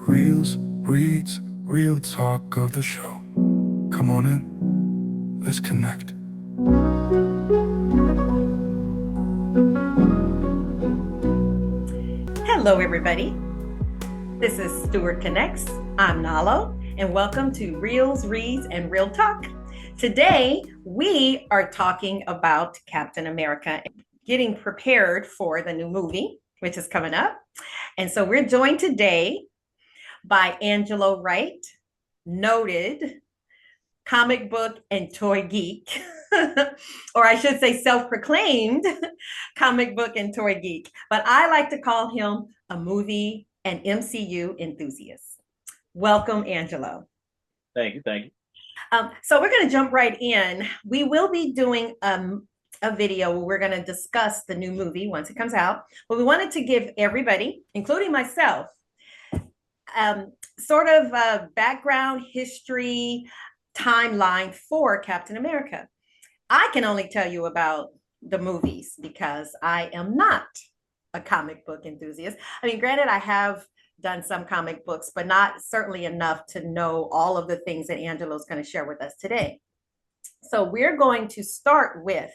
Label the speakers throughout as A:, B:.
A: Reels, reads, real talk of the show. Come on in, let's connect.
B: Hello, everybody. This is Stewart Connects. I'm Nalo, and welcome to Reels, Reads, and Real Talk. Today, we are talking about Captain America, getting prepared for the new movie, which is coming up. And so we're joined today by Angelo Wright, noted comic book and toy geek, or I should say self-proclaimed comic book and toy geek. But I like to call him a movie and MCU enthusiast. Welcome, Angelo.
C: Thank you. Thank you.
B: So we're going to jump right in. We will be doing a video where we're going to discuss the new movie once it comes out. But we wanted to give everybody, including myself, sort of a background history timeline for Captain America. I can only tell you about the movies because I am not a comic book enthusiast. I mean, granted, I have done some comic books, but not certainly enough to know all of the things that Angelo's going to share with us today. So we're going to start with,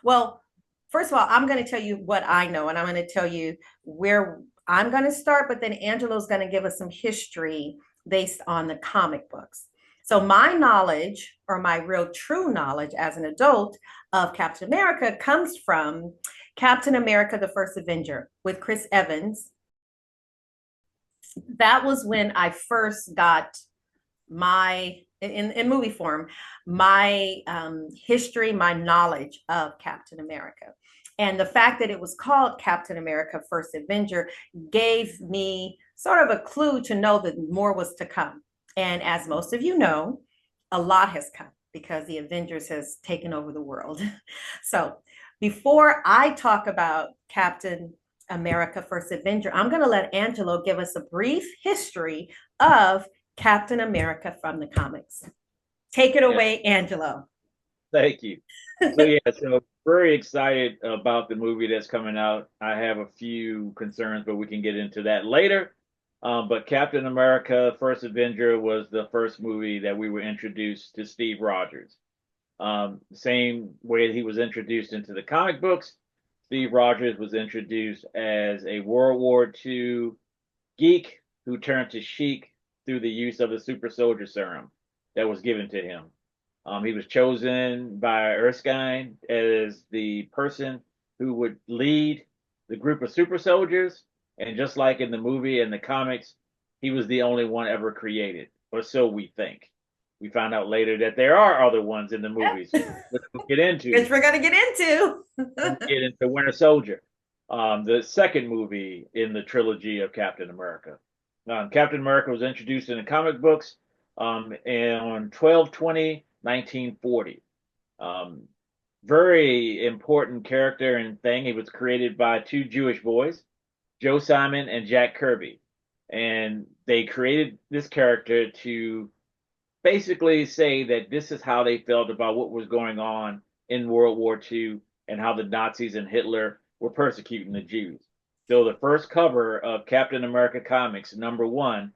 B: well, first of all, I'm going to tell you what I know, and I'm going to tell you where I'm going to start, but then Angelo's going to give us some history based on the comic books. So my knowledge, or my real true knowledge as an adult of Captain America, comes from Captain America, the First Avenger with Chris Evans. That was when I first got my, in movie form, my history, my knowledge of Captain America. And the fact that it was called Captain America First Avenger gave me sort of a clue to know that more was to come. And as most of you know, a lot has come because the Avengers has taken over the world. So before I talk about Captain America First Avenger, I'm going to let Angelo give us a brief history of Captain America from the comics. Take it away, Angelo.
C: Thank you. So very excited about the movie that's coming out. I have a few concerns, but we can get into that later. But Captain America: First Avenger was the first movie that we were introduced to Steve Rogers. Same way he was introduced into the comic books, Steve Rogers was introduced as a World War II geek who turned to chic through the use of the super soldier serum that was given to him. He was chosen by Erskine as the person who would lead the group of super soldiers. And just like in the movie and the comics, he was the only one ever created, or so we think. We found out later that there are other ones in the movies, which we'll get into.
B: Which we're going to get into.
C: Get into Winter Soldier, the second movie in the trilogy of Captain America. Captain America was introduced in the comic books on 12/20/1940. Very important character and thing. He was created by two Jewish boys, Joe Simon and Jack Kirby. And they created this character to basically say that this is how they felt about what was going on in World War II and how the Nazis and Hitler were persecuting the Jews. So the first cover of Captain America Comics, #1,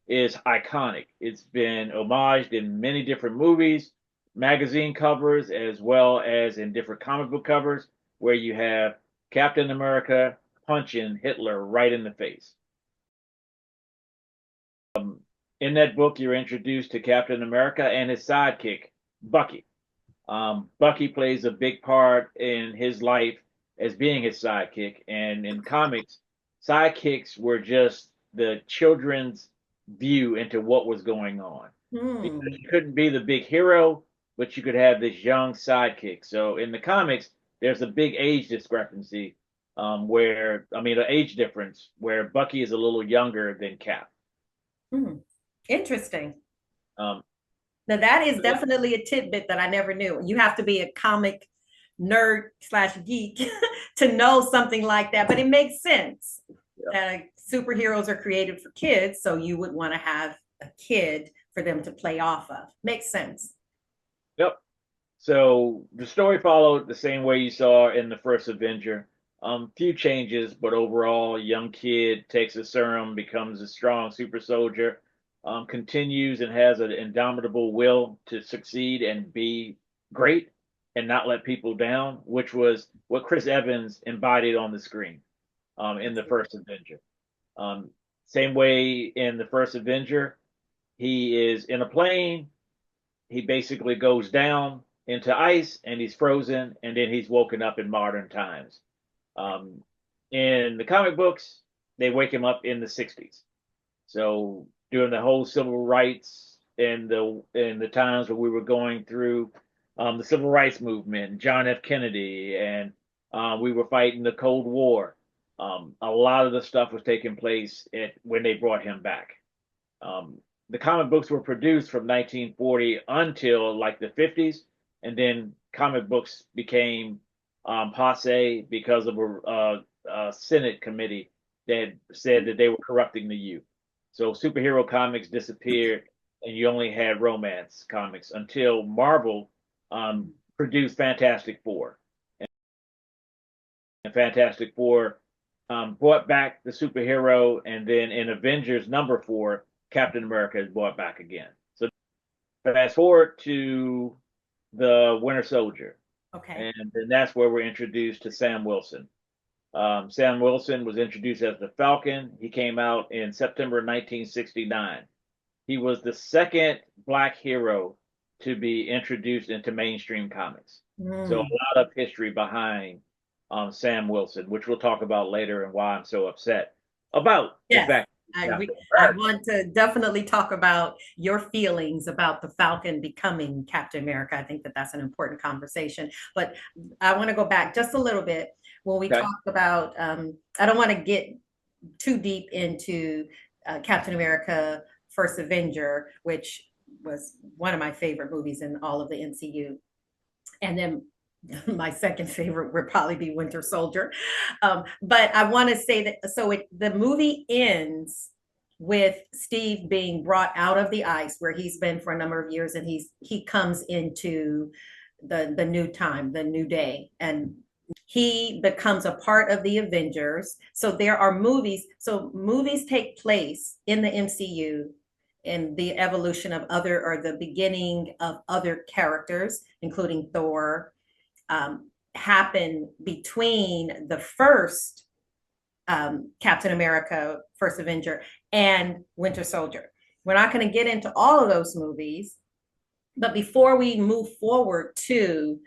C: is iconic. It's been homaged in many different movies, magazine covers, as well as in different comic book covers, where you have Captain America punching Hitler right in the face. In that book, you're introduced to Captain America and his sidekick, Bucky. Bucky plays a big part in his life as being his sidekick. And in comics, sidekicks were just the children's view into what was going on. Because you couldn't be the big hero, but you could have this young sidekick. So in the comics, there's a big age discrepancy an age difference where Bucky is a little younger than Cap.
B: Interesting. Now that is definitely a tidbit that I never knew. You have to be a comic nerd / geek to know something like that, but it makes sense. Superheroes are created for kids, so you would want to have a kid for them to play off of. Makes sense.
C: Yep. So the story followed the same way you saw in the first Avenger. Few changes, but overall, young kid takes a serum, becomes a strong super soldier, continues and has an indomitable will to succeed and be great and not let people down, which was what Chris Evans embodied on the screen in the first Avenger. Um, Same way in the first Avenger, he is in a plane. He basically goes down into ice and he's frozen, and then he's woken up in modern times. Um, in the comic books, they wake him up in the 60s. So during the whole civil rights and the times where we were going through the civil rights movement, John F. Kennedy, and we were fighting the Cold War. A lot of the stuff was taking place when they brought him back. The comic books were produced from 1940 until like the 50s, and then comic books became passe because of a Senate committee that said that they were corrupting the youth. So superhero comics disappeared, and you only had romance comics until Marvel produced Fantastic Four. And Fantastic Four brought back the superhero, and then in Avengers #4, Captain America is brought back again. So fast forward to the Winter Soldier.
B: Okay.
C: And then that's where we're introduced to Sam Wilson. Sam Wilson was introduced as the Falcon. He came out in September 1969. He was the second Black hero to be introduced into mainstream comics. So a lot of history behind Sam Wilson, which we'll talk about later and why I'm so upset about the
B: Yes.
C: fact.
B: I want to definitely talk about your feelings about the Falcon becoming Captain America. I think that that's an important conversation. But I want to go back just a little bit when we talked about, I don't want to get too deep into Captain America First Avenger, which was one of my favorite movies in all of the MCU. And then my second favorite would probably be Winter Soldier. But I want to say that the movie ends with Steve being brought out of the ice where he's been for a number of years, and he comes into the new time, the new day, and he becomes a part of the Avengers. So there are movies. So movies take place in the MCU and the evolution of other, or the beginning of other characters, including Thor, happen between the first Captain America, First Avenger, and Winter Soldier. We're not going to get into all of those movies, but before we move forward to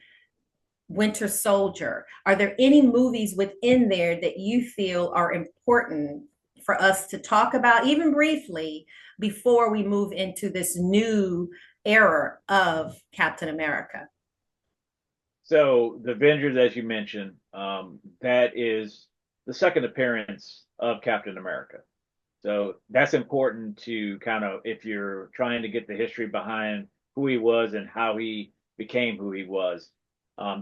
B: Winter Soldier, are there any movies within there that you feel are important for us to talk about, even briefly, before we move into this new era of Captain America?
C: So the Avengers, as you mentioned, that is the second appearance of Captain America. So that's important to kind of, if you're trying to get the history behind who he was and how he became who he was,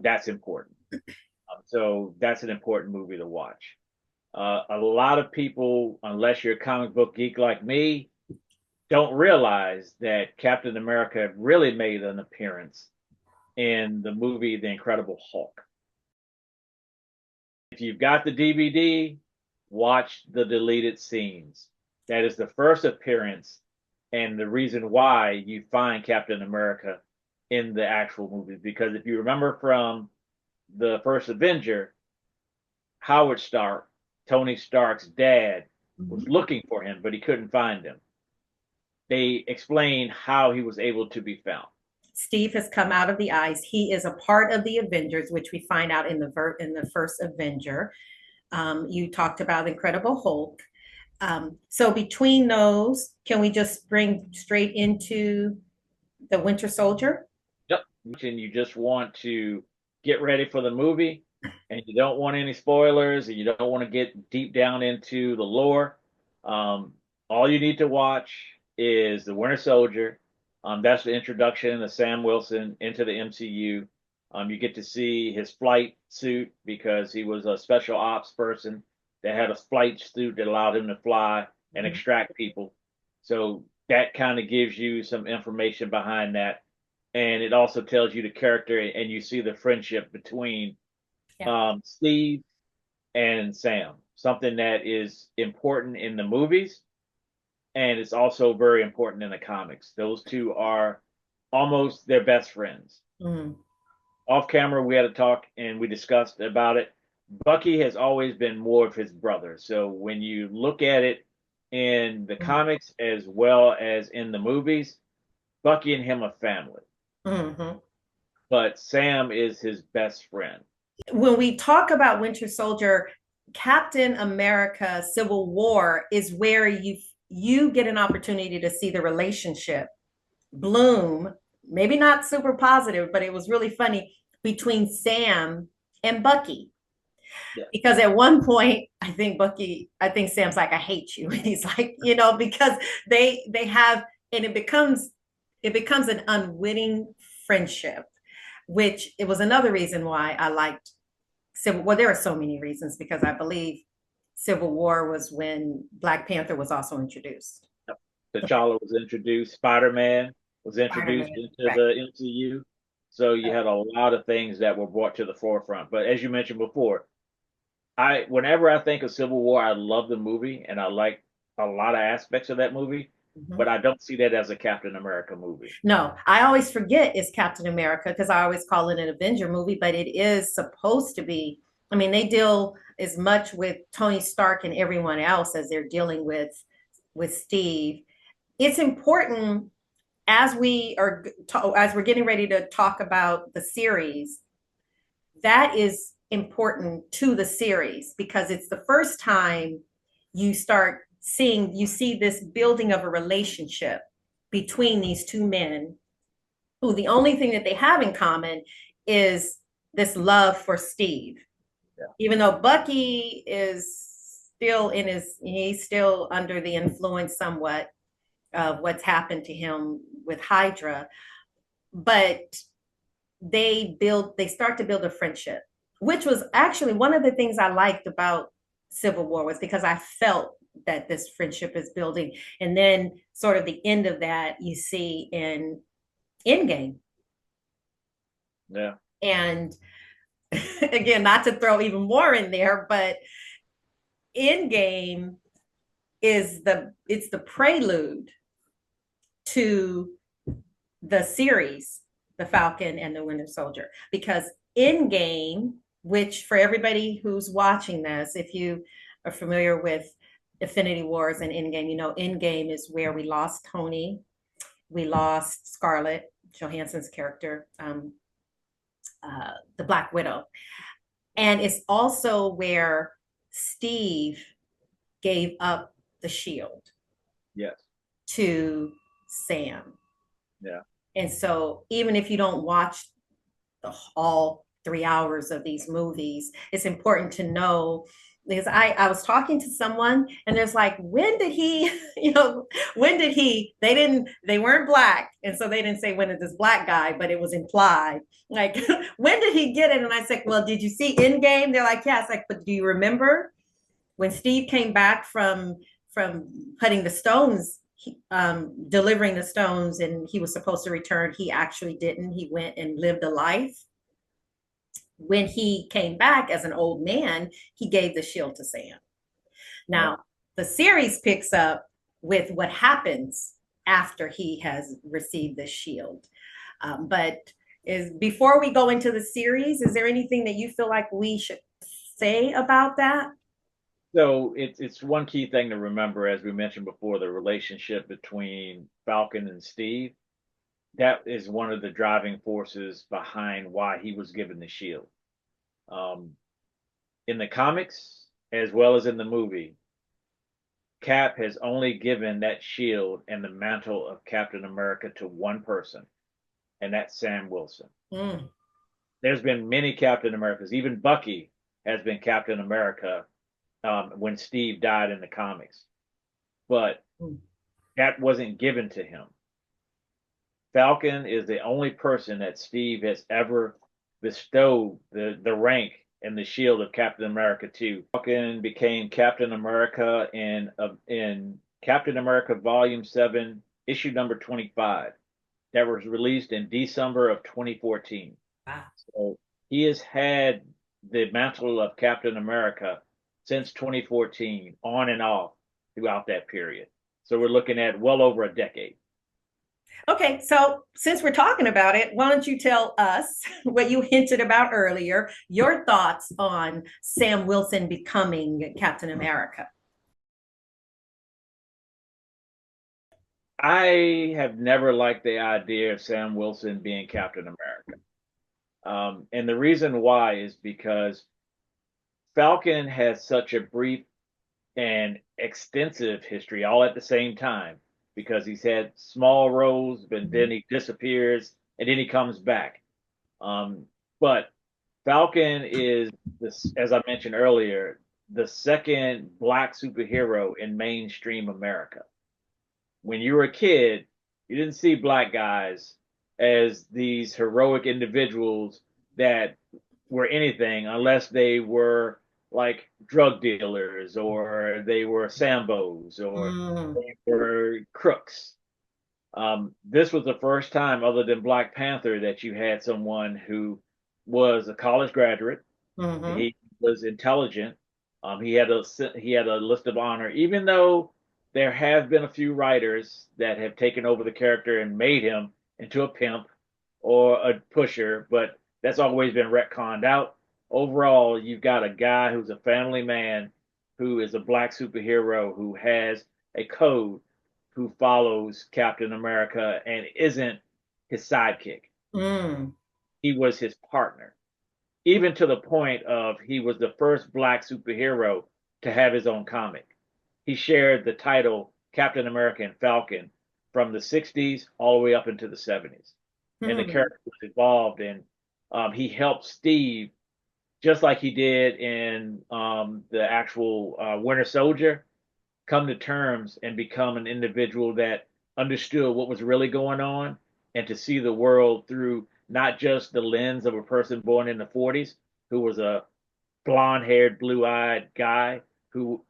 C: that's important. So that's an important movie to watch. A lot of people, unless you're a comic book geek like me, don't realize that Captain America really made an appearance in the movie The Incredible Hulk. If you've got the DVD, watch the deleted scenes. That is the first appearance and the reason why you find Captain America in the actual movie. Because if you remember from the first Avenger, Howard Stark, Tony Stark's dad, was looking for him, but he couldn't find him. They explain how he was able to be found.
B: Steve has come out of the ice. He is a part of the Avengers, which we find out in the first Avenger. You talked about Incredible Hulk. So between those, can we just bring straight into the Winter Soldier?
C: Yep. And you just want to get ready for the movie, and you don't want any spoilers, and you don't want to get deep down into the lore. All you need to watch is the Winter Soldier. That's the introduction of Sam Wilson into the MCU. You get to see his flight suit because he was a special ops person that had a flight suit that allowed him to fly and extract people. So that kind of gives you some information behind that. And it also tells you the character, and you see the friendship between Steve and Sam, something that is important in the movies and it's also very important in the comics. Those two are almost their best friends.
B: Mm.
C: Off camera, we had a talk and we discussed about it. Bucky has always been more of his brother. So when you look at it in the comics as well as in the movies, Bucky and him are family.
B: Mm-hmm.
C: But Sam is his best friend.
B: When we talk about Winter Soldier, Captain America Civil War is where you get an opportunity to see the relationship bloom, maybe not super positive, but it was really funny between Sam and Bucky.
C: Yeah.
B: Because at one point, I think Sam's like, I hate you. And he's like, because they have, and it becomes an unwitting friendship, which it was another reason why I liked well, there are so many reasons, because I believe Civil War was when Black Panther was also introduced.
C: T'Challa was introduced, Spider-Man was introduced
B: Spider-Man,
C: into
B: right.
C: the MCU. So you had a lot of things that were brought to the forefront. But as you mentioned before, whenever I think of Civil War, I love the movie and I like a lot of aspects of that movie,
B: Mm-hmm.
C: but I don't see that as a Captain America movie.
B: No, I always forget it's Captain America because I always call it an Avenger movie, but it is supposed to be. I mean, they deal as much with Tony Stark and everyone else as they're dealing with Steve. It's important as as we're getting ready to talk about the series. That is important to the series because it's the first time you see this building of a relationship between these two men who the only thing that they have in common is this love for Steve.
C: Yeah.
B: Even though Bucky is still he's still under the influence somewhat of what's happened to him with Hydra, but they start to build a friendship, which was actually one of the things I liked about Civil War, was because I felt that this friendship is building. And then sort of the end of that you see in Endgame.
C: Yeah.
B: And again, not to throw even more in there, but Endgame it's the prelude to the series, The Falcon and the Winter Soldier, because Endgame, which for everybody who's watching this, if you are familiar with Infinity Wars and Endgame, Endgame is where we lost Tony, we lost Scarlett Johansson's character, the Black Widow. And it's also where Steve gave up the shield.
C: Yes.
B: To Sam.
C: Yeah.
B: And so even if you don't watch all 3 hours of these movies, it's important to know, because I was talking to someone and there's like, when did he, they weren't black. And so they didn't say, when did this black guy, but it was implied. Like, when did he get it? And I said, well, did you see Endgame? They're like, yeah. It's like, but do you remember when Steve came back from putting the stones, delivering the stones, and he was supposed to return, he actually didn't. He went and lived a life. When he came back as an old man, he gave the shield to Sam. Now, the series picks up with what happens after he has received the shield. But before we go into the series, is there anything that you feel like we should say about that?
C: So it's one key thing to remember, as we mentioned before, the relationship between Falcon and Steve. That is one of the driving forces behind why he was given the shield. In the comics, as well as in the movie, Cap has only given that shield and the mantle of Captain America to one person, and that's Sam Wilson.
B: Mm.
C: There's been many Captain Americas. Even Bucky has been Captain America when Steve died in the comics, but that wasn't given to him. Falcon is the only person that Steve has ever bestowed the rank and the shield of Captain America to. Falcon became Captain America in Captain America Volume 7, issue number 25, that was released in December of 2014.
B: Wow.
C: So he has had the mantle of Captain America since 2014, on and off throughout that period. So we're looking at well over a decade.
B: Okay, so since we're talking about it, why don't you tell us what you hinted about earlier, your thoughts on Sam Wilson becoming Captain America?
C: I have never liked the idea of Sam Wilson being Captain America. And the reason why is because Falcon has such a brief and extensive history all at the same time, because he's had small roles, but then he disappears and then he comes back. But Falcon is this, as I mentioned earlier, the second black superhero in mainstream America. When you were a kid, you didn't see black guys as these heroic individuals that were anything unless they were like drug dealers or they were Sambos or they were crooks. This was the first time, other than Black Panther, that you had someone who was a college graduate.
B: Mm-hmm.
C: He was intelligent. He had a list of honor, even though there have been a few writers that have taken over the character and made him into a pimp or a pusher, but that's always been retconned out. Overall, you've got a guy who's a family man, who is a black superhero, who has a code, who follows Captain America and isn't his sidekick.
B: Mm.
C: He was his partner, even to the point of he was the first black superhero to have his own comic. He shared the title Captain America and Falcon from the 60s all the way up into the 70s. And the character was evolved, and he helped Steve, just like he did in the actual Winter Soldier, come to terms and become an individual that understood what was really going on, and to see the world through not just the lens of a person born in the 40s who was a blonde-haired, blue-eyed guy who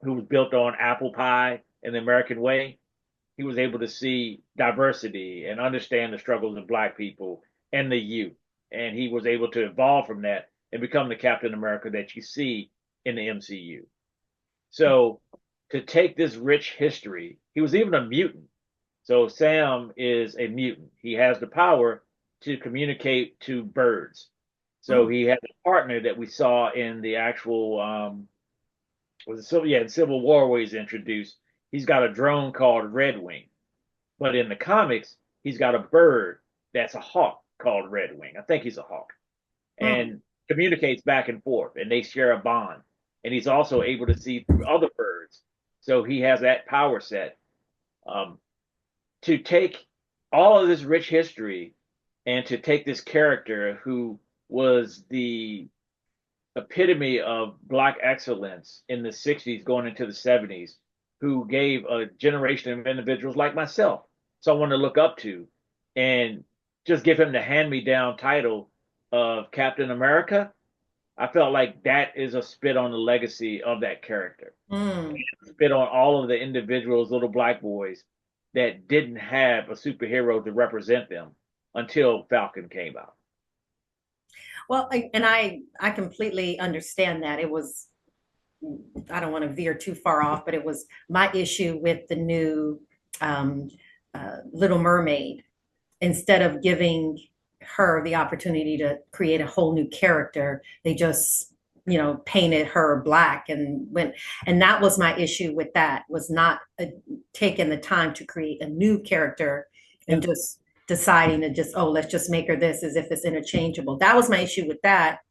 C: was built on apple pie in the American way. He was able to see diversity and understand the struggles of black people and the youth. And he was able to evolve from that and become the Captain America that you see in the MCU. So to take this rich history, he was even a mutant. So Sam is a mutant. He has the power to communicate to birds. So he had a partner that we saw in the actual in Civil War, where he's introduced. He's got a drone called Red Wing, but in the comics, he's got a bird that's a hawk called Red Wing. I think he's a hawk, and communicates back and forth, and they share a bond. And he's also able to see through other birds, so he has that power set. To take all of this rich history and to take this character who was the epitome of black excellence in the 60s going into the 70s, who gave a generation of individuals like myself someone to look up to, and just give him the hand-me-down title of Captain America, I felt like that is a spit on the legacy of that character. Spit on all of the individuals, little black boys, that didn't have a superhero to represent them until Falcon came out.
B: Well, I completely understand that. It was, I don't want to veer too far off, but it was my issue with the new Little Mermaid. Instead of giving her the opportunity to create a whole new character, they just, painted her black and that was my issue with that, was not taking the time to create a new character and just deciding to just, let's just make her this, as if it's interchangeable. That was my issue with that.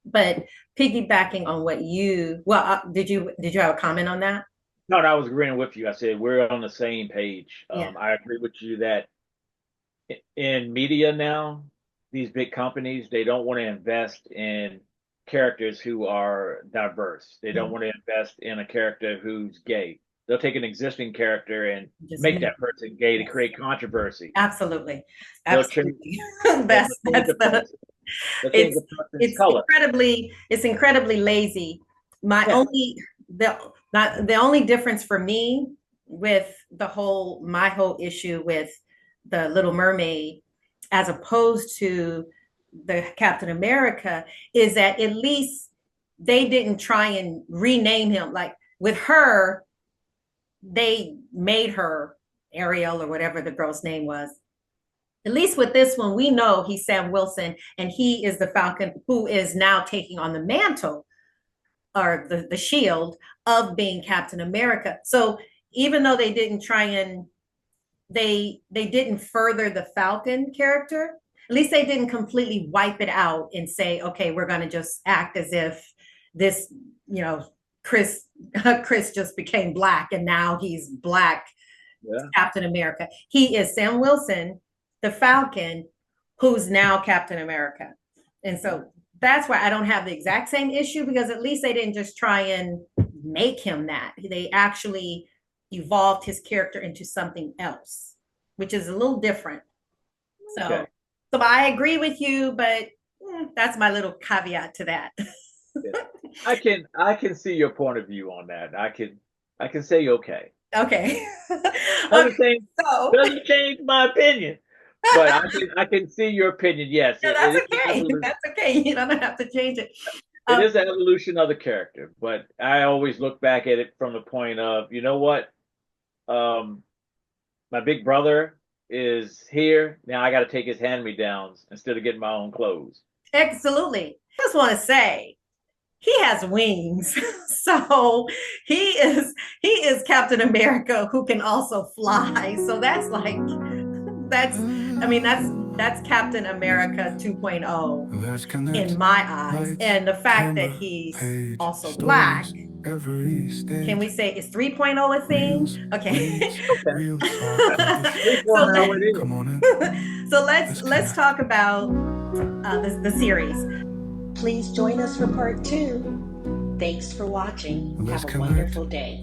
B: But piggybacking on what did you have a comment on that?
C: No, I was agreeing with you. I said we're on the same page.
B: Yeah.
C: I agree with you that in media now, these big companies, they don't want to invest in characters who are diverse. They don't want to invest in a character who's gay. They'll take an existing character and just make that person gay to create controversy.
B: Absolutely.
C: It's
B: incredibly lazy. The only difference for me with my whole issue with the Little Mermaid, as opposed to the Captain America, is that at least they didn't try and rename him. Like with her, they made her Ariel or whatever the girl's name was. At least with this one, we know he's Sam Wilson, and he is the Falcon who is now taking on the mantle or the shield of being Captain America. So even though they didn't try and they didn't further the Falcon character, at least they didn't completely wipe it out and say, okay, we're going to just act as if this, Chris just became black and now he's black. Yeah. Captain America. He is Sam Wilson, the Falcon, who's now Captain America. And so that's why I don't have the exact same issue, because at least they didn't just try and make him that. They actually evolved his character into something else, which is a little different. So I agree with you, but that's my little caveat to that.
C: Yeah. I can see your point of view on that. I can say okay.
B: Okay.
C: Doesn't change my opinion. But I can see your opinion. Yes.
B: No, that's okay. That's okay. You don't have to change it.
C: It is an evolution of the character, but I always look back at it from the point of, you know what? My big brother is here. Now I got to take his hand-me-downs instead of getting my own clothes.
B: Absolutely. I just want to say, he has wings. So he is Captain America who can also fly. So that's Captain America 2.0 in my eyes. And the fact that he's also black, can we say is 3.0 a thing? Okay. So let's talk about the series.
D: Please join us for part 2. Thanks for watching. Have a wonderful day.